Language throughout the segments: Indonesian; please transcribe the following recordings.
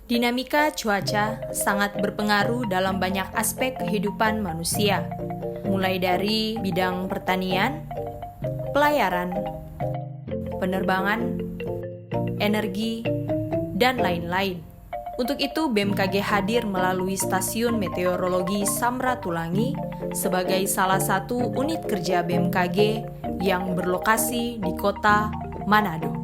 Dinamika cuaca sangat berpengaruh dalam banyak aspek kehidupan manusia, mulai dari bidang pertanian, pelayaran, penerbangan, energi, dan lain-lain. Untuk itu, BMKG hadir melalui Stasiun Meteorologi Samratulangi sebagai salah satu unit kerja BMKG yang berlokasi di kota Manado.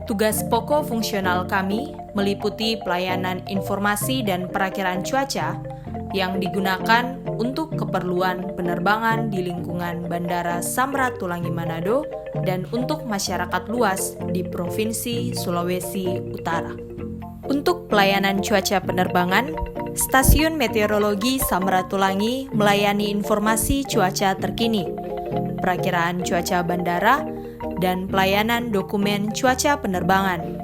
Tugas pokok fungsional kami meliputi pelayanan informasi dan perakiraan cuaca yang digunakan untuk keperluan penerbangan di lingkungan Bandara Samratulangi Manado dan untuk masyarakat luas di Provinsi Sulawesi Utara. Untuk pelayanan cuaca penerbangan, Stasiun Meteorologi Samratulangi melayani informasi cuaca terkini, perakiraan cuaca bandara, dan pelayanan dokumen cuaca penerbangan.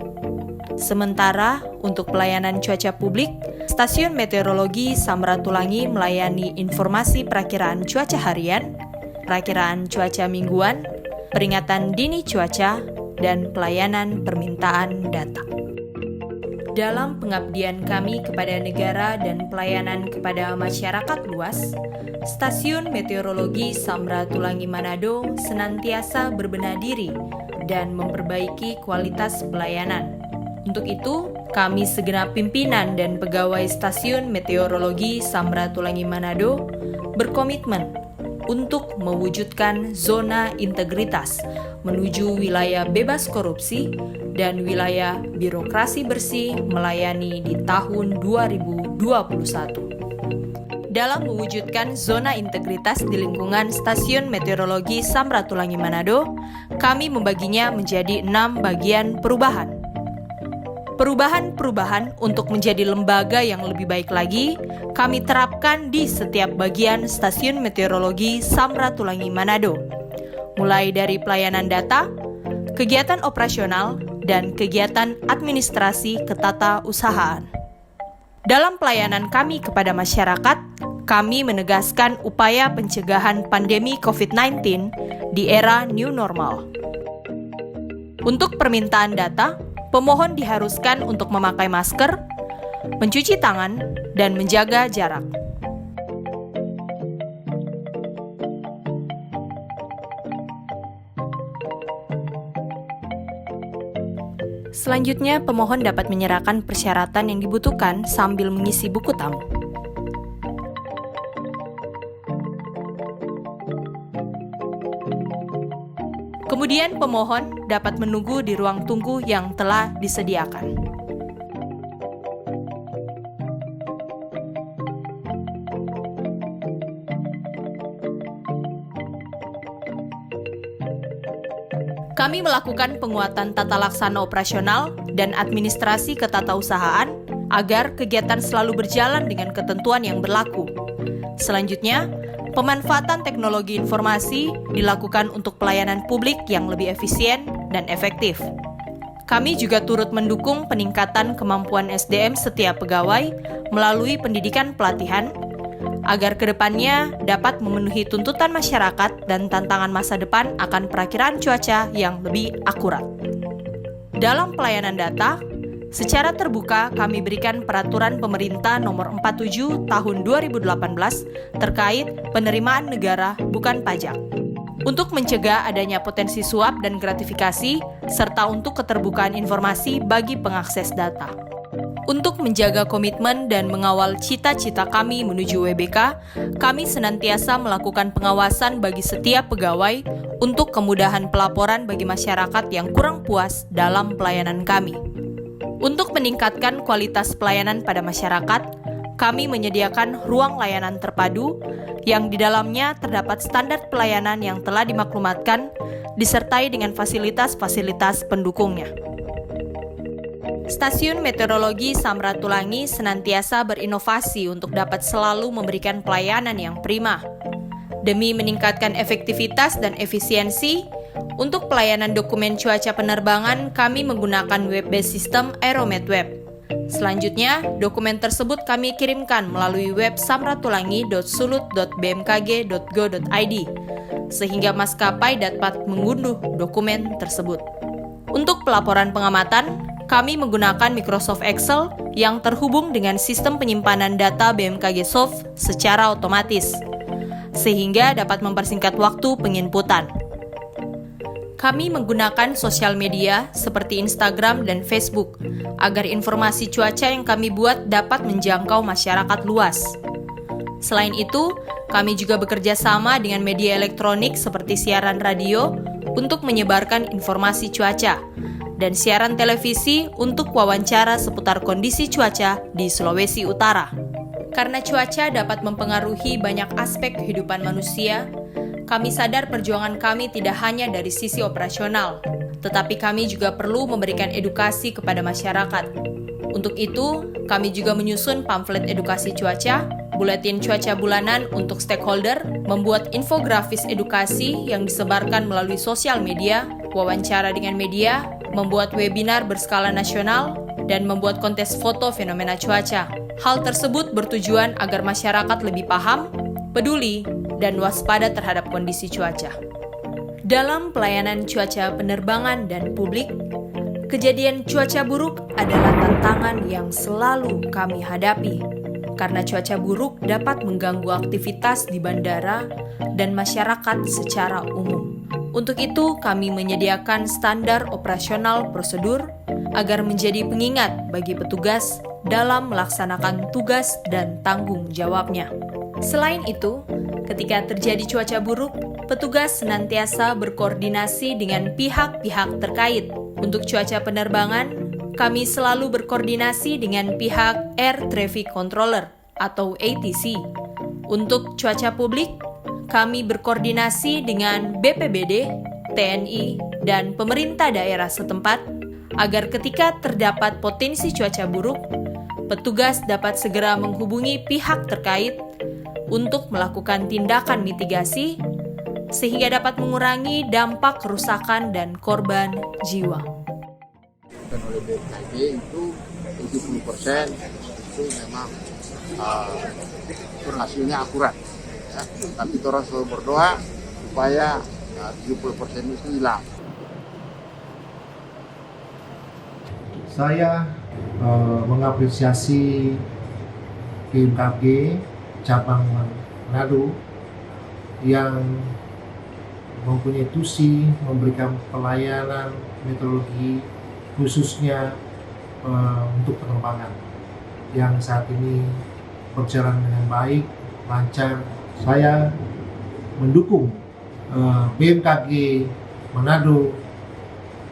Sementara untuk pelayanan cuaca publik, Stasiun Meteorologi Samratulangi melayani informasi perakiraan cuaca harian, perakiraan cuaca mingguan, peringatan dini cuaca, dan pelayanan permintaan data. Dalam pengabdian kami kepada negara dan pelayanan kepada masyarakat luas, Stasiun Meteorologi Samratulangi Manado senantiasa berbenah diri dan memperbaiki kualitas pelayanan. Untuk itu, kami segenap pimpinan dan pegawai Stasiun Meteorologi Samratulangi Manado berkomitmen untuk mewujudkan zona integritas menuju wilayah bebas korupsi dan wilayah birokrasi bersih melayani di tahun 2021. Dalam mewujudkan zona integritas di lingkungan Stasiun Meteorologi Samratulangi Manado, kami membaginya menjadi 6 bagian perubahan. Perubahan-perubahan untuk menjadi lembaga yang lebih baik lagi, kami terapkan di setiap bagian Stasiun Meteorologi Samratulangi Manado, mulai dari pelayanan data, kegiatan operasional, dan kegiatan administrasi ketatausahaan. Dalam pelayanan kami kepada masyarakat, kami menegaskan upaya pencegahan pandemi COVID-19 di era new normal. Untuk permintaan data, pemohon diharuskan untuk memakai masker, mencuci tangan, dan menjaga jarak. Selanjutnya, pemohon dapat menyerahkan persyaratan yang dibutuhkan sambil mengisi buku tamu. Kemudian, pemohon dapat menunggu di ruang tunggu yang telah disediakan. Kami melakukan penguatan tata laksana operasional dan administrasi ketatausahaan agar kegiatan selalu berjalan dengan ketentuan yang berlaku. Selanjutnya, pemanfaatan teknologi informasi dilakukan untuk pelayanan publik yang lebih efisien dan efektif. Kami juga turut mendukung peningkatan kemampuan SDM setiap pegawai melalui pendidikan pelatihan, agar kedepannya dapat memenuhi tuntutan masyarakat dan tantangan masa depan akan perakiraan cuaca yang lebih akurat. Dalam pelayanan data, secara terbuka kami berikan peraturan pemerintah nomor 47 tahun 2018 terkait penerimaan negara bukan pajak, untuk mencegah adanya potensi suap dan gratifikasi, serta untuk keterbukaan informasi bagi pengakses data. Untuk menjaga komitmen dan mengawal cita-cita kami menuju WBK, kami senantiasa melakukan pengawasan bagi setiap pegawai untuk kemudahan pelaporan bagi masyarakat yang kurang puas dalam pelayanan kami. Untuk meningkatkan kualitas pelayanan pada masyarakat, kami menyediakan ruang layanan terpadu yang di dalamnya terdapat standar pelayanan yang telah dimaklumatkan disertai dengan fasilitas-fasilitas pendukungnya. Stasiun Meteorologi Samratulangi senantiasa berinovasi untuk dapat selalu memberikan pelayanan yang prima. Demi meningkatkan efektivitas dan efisiensi, untuk pelayanan dokumen cuaca penerbangan kami menggunakan web-based system AeroMedWeb. Selanjutnya, dokumen tersebut kami kirimkan melalui web samratulangi.sulut.bmkg.go.id, sehingga maskapai dapat mengunduh dokumen tersebut. Untuk pelaporan pengamatan, kami menggunakan Microsoft Excel yang terhubung dengan sistem penyimpanan data BMKG Soft secara otomatis, sehingga dapat mempersingkat waktu penginputan. Kami menggunakan sosial media seperti Instagram dan Facebook agar informasi cuaca yang kami buat dapat menjangkau masyarakat luas. Selain itu, kami juga bekerja sama dengan media elektronik seperti siaran radio untuk menyebarkan informasi cuaca dan siaran televisi untuk wawancara seputar kondisi cuaca di Sulawesi Utara. Karena cuaca dapat mempengaruhi banyak aspek kehidupan manusia, kami sadar perjuangan kami tidak hanya dari sisi operasional, tetapi kami juga perlu memberikan edukasi kepada masyarakat. Untuk itu, kami juga menyusun pamflet edukasi cuaca, buletin cuaca bulanan untuk stakeholder, membuat infografis edukasi yang disebarkan melalui sosial media, wawancara dengan media, membuat webinar berskala nasional, dan membuat kontes foto fenomena cuaca. Hal tersebut bertujuan agar masyarakat lebih paham, peduli, dan waspada terhadap kondisi cuaca. Dalam pelayanan cuaca penerbangan dan publik, kejadian cuaca buruk adalah tantangan yang selalu kami hadapi, karena cuaca buruk dapat mengganggu aktivitas di bandara dan masyarakat secara umum. Untuk itu, kami menyediakan standar operasional prosedur agar menjadi pengingat bagi petugas dalam melaksanakan tugas dan tanggung jawabnya. Selain itu, ketika terjadi cuaca buruk, petugas senantiasa berkoordinasi dengan pihak-pihak terkait. Untuk cuaca penerbangan, kami selalu berkoordinasi dengan pihak Air Traffic Controller atau ATC. Untuk cuaca publik, kami berkoordinasi dengan BPBD, TNI, dan pemerintah daerah setempat agar ketika terdapat potensi cuaca buruk, petugas dapat segera menghubungi pihak terkait untuk melakukan tindakan mitigasi sehingga dapat mengurangi dampak kerusakan dan korban jiwa. Oleh BMKG itu 70% itu memang hasilnya akurat, ya. Tapi orang selalu berdoa supaya 70% itu hilang. Saya mengapresiasi BMKG cabang Manado yang mempunyai tusi memberikan pelayanan meteorologi khususnya untuk penerbangan yang saat ini berjalan dengan baik, lancar. Saya mendukung BMKG Manado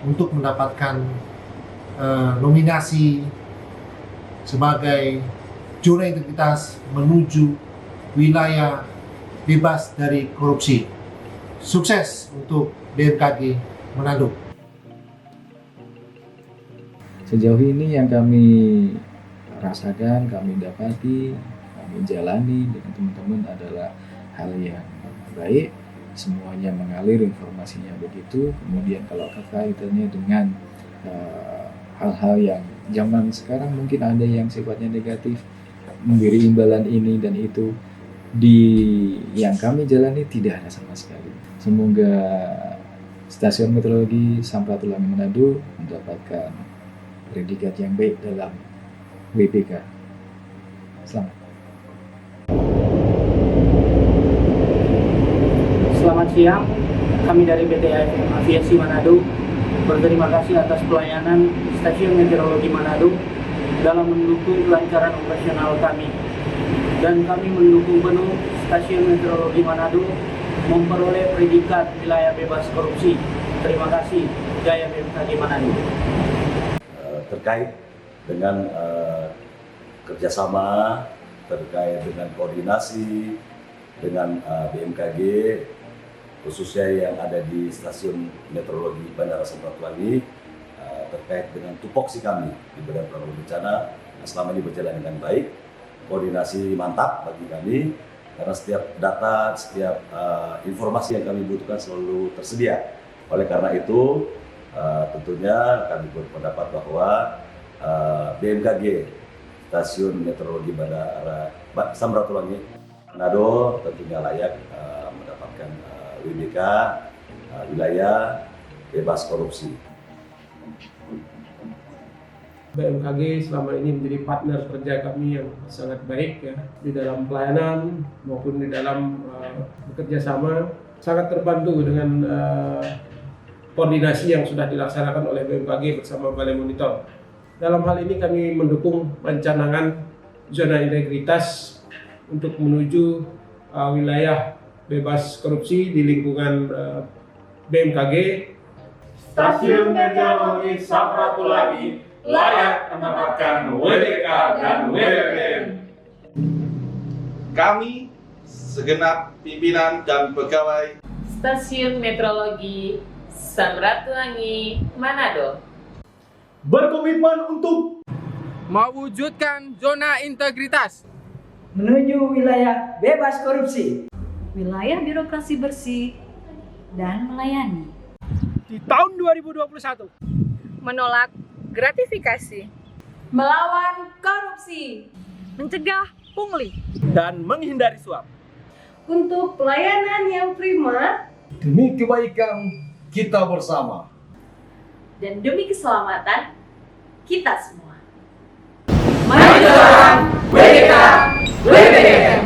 untuk mendapatkan nominasi sebagai zona integritas menuju wilayah bebas dari korupsi. Sukses untuk BMKG Manado. Sejauh ini yang kami rasakan, kami dapati, kami jalani dengan teman-teman adalah hal yang baik. Semuanya mengalir, informasinya begitu. Kemudian kalau kaitannya dengan hal-hal yang zaman sekarang mungkin ada yang sifatnya negatif, memberi imbalan ini dan itu, di yang kami jalani tidak ada sama sekali. Semoga Stasiun Meteorologi Samratulangi Manado mendapatkan predikat yang baik dalam WPK. Selamat. Selamat siang, kami dari PT Aviasi Manado berterima kasih atas pelayanan Stasiun Meteorologi Manado dalam mendukung kelancaran operasional kami. Dan kami mendukung penuh Stasiun Meteorologi Manado memperoleh predikat wilayah bebas korupsi. Terima kasih, Jaya BMKG Manado. Terkait dengan kerjasama, terkait dengan koordinasi dengan BMKG, khususnya yang ada di Stasiun Meteorologi Bandara Samratulangi, terkait dengan tupoksi kami di Badan Penanggulangan Bencana, selama ini berjalan dengan baik. Koordinasi mantap bagi kami, karena setiap data, setiap informasi yang kami butuhkan selalu tersedia. Oleh karena itu, tentunya kami berpendapat bahwa BMKG Stasiun Meteorologi Bandara Samratulangi Manado tentunya layak mendapatkan WBK wilayah bebas korupsi. BMKG selama ini menjadi partner kerja kami yang sangat baik ya, di dalam pelayanan maupun di dalam bekerja sama. Sangat terbantu dengan koordinasi yang sudah dilaksanakan oleh BMKG bersama Balai Monitor. Dalam hal ini kami mendukung rancangan zona integritas untuk menuju wilayah bebas korupsi di lingkungan BMKG. Stasiun Meteorologi Samratulangi layak mendapatkan WDK dan WBM. Kami segenap pimpinan dan pegawai Stasiun Meteorologi Samratulangi Manado Berkomitmen untuk mewujudkan zona integritas menuju wilayah bebas korupsi, wilayah birokrasi bersih dan melayani. di tahun 2021 menolak gratifikasi, Melawan korupsi, mencegah pungli, dan menghindari suap. untuk pelayanan yang prima Demi kebaikan kita bersama. dan demi keselamatan kita semua. WDK, WBM.